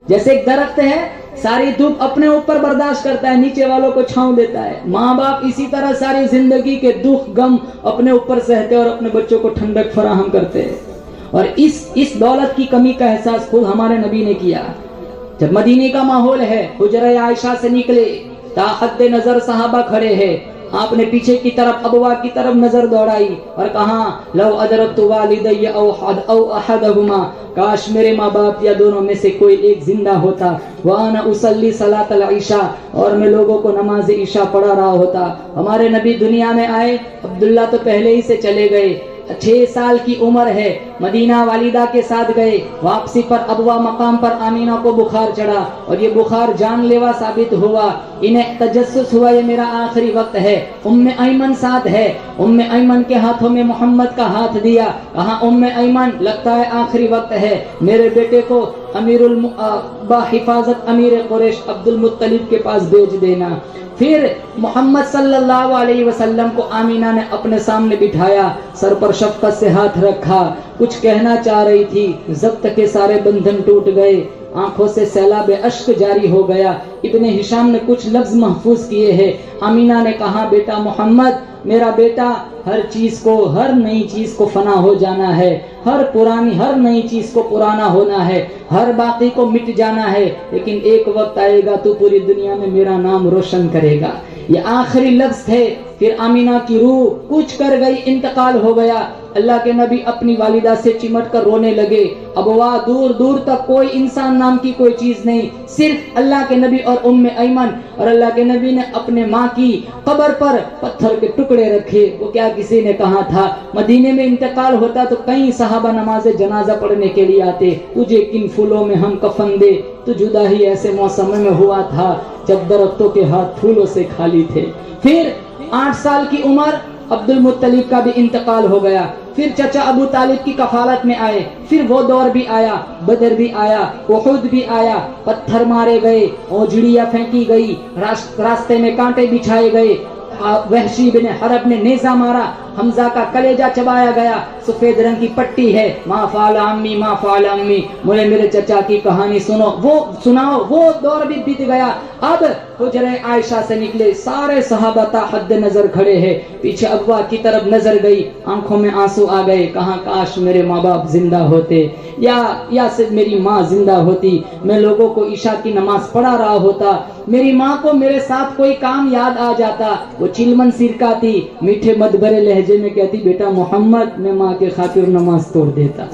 جیسے ایک درخت ہے ساری دھوپ اپنے اوپر برداشت کرتا ہے، نیچے والوں کو چھاؤں دیتا ہے، ماں باپ اسی طرح ساری زندگی کے دکھ غم اپنے اوپر سہتے اور اپنے بچوں کو ٹھنڈک فراہم کرتے ہیں۔ اور اس دولت کی کمی کا احساس خود ہمارے نبی نے کیا۔ جب مدینے کا ماحول ہے، حجرہ عائشہ سے نکلے، تا حد نظر صحابہ کھڑے ہیں، آپ نے پیچھے کی طرف ابوا کی طرف نظر دوڑائی اور کہا لو ادرکت والدی او احدہما، کاش میرے ماں باپ یا دونوں میں سے کوئی ایک زندہ ہوتا، وانا اصلی صلاۃ العشاء، اور میں لوگوں کو نماز عشاء پڑھا رہا ہوتا۔ ہمارے نبی دنیا میں آئے، عبداللہ تو پہلے ہی سے چلے گئے، 6 سال کی عمر ہے، مدینہ والدہ کے ساتھ گئے، واپسی پر ابوا مقام پر آمینہ کو بخار چڑھا اور یہ بخار جان لیوا ثابت ہوا۔ انہیں تجسس ہوا یہ میرا آخری وقت ہے، ام ایمن ساتھ ہے، ام ایمن کے ہاتھوں میں محمد کا ہاتھ دیا، کہا ام ایمن لگتا ہے آخری وقت ہے، میرے بیٹے کو بحفاظت امیر قریش عبد المطلب کے پاس بھیج دینا۔ پھر محمد صلی اللہ علیہ وسلم کو آمینہ نے اپنے سامنے بٹھایا، سر پر شفقت سے ہاتھ رکھا، کچھ کہنا چاہ رہی تھی، ضبط کے سارے بندھن ٹوٹ گئے، آنکھوں سے سیلاب اشک جاری ہو گیا۔ ابن ہشام نے کچھ لفظ محفوظ کیے ہیں، آمینہ نے کہا بیٹا محمد، میرا بیٹا، ہر چیز کو، ہر نئی چیز کو فنا ہو جانا ہے، ہر نئی چیز کو پرانا ہونا ہے، ہر باقی کو مٹ جانا ہے، لیکن ایک وقت آئے گا تو پوری دنیا میں میرا نام روشن کرے گا۔ یہ آخری لفظ تھے۔ پھر آمینہ کی روح کچھ کر گئی، انتقال ہو گیا۔ اللہ کے نبی اپنی والدہ سے چمٹ کر رونے لگے۔ ابوا دور دور تک کوئی انسان نام کی کوئی چیز نہیں، صرف اللہ کے نبی اور ام ایمن، اور اللہ کے نبی نے اپنے ماں کی قبر پر پتھر کے ٹکڑے رکھے۔ وہ کیا کسی نے کہا تھا مدینے میں انتقال ہوتا تو کئی صحابہ نماز جنازہ پڑھنے کے لیے آتے، تجھے کن پھولوں میں ہم کفن دے، تو جدا ہی ایسے موسم میں ہوا تھا جب درختوں کے ہاتھ پھولوں سے خالی تھے۔ پھر 8 سال کی عمر، عبد المطلب کا بھی انتقال ہو گیا۔ پھر چچا ابو طالب کی کفالت میں آئے، پھر وہ دور بھی آیا، بدر بھی آیا، احد بھی آیا، پتھر مارے گئے، اوجڑیاں پھینکی گئی، راستے میں کانٹے بچھائے گئے، وحشی بن حرب نے نیزہ مارا، حمزہ کا کلیجہ چبایا گیا، سفید رنگ کی پٹی ہے، ما فعل عمی ما فعل عمی، مجھے میرے چچا کی کہانی سناؤ، وہ دور بھی بیت گیا۔ اب حجرہ عائشہ سے نکلے، سارے صحابہ تا حد نظر کھڑے ہیں، پیچھے ابوا کی طرف نظر گئی، آنکھوں میں آنسو آ گئے، کہاں کاش میرے ماں باپ زندہ ہوتے، یا صرف میری ماں زندہ ہوتی، میں لوگوں کو عشاء کی نماز پڑھا رہا ہوتا، میری ماں کو میرے ساتھ کوئی کام یاد آ جاتا، وہ چلمن سرکاتی، میٹھے مد بھرے لہجے میں کہتی بیٹا محمد، میں ماں کے خاطر نماز توڑ دیتا۔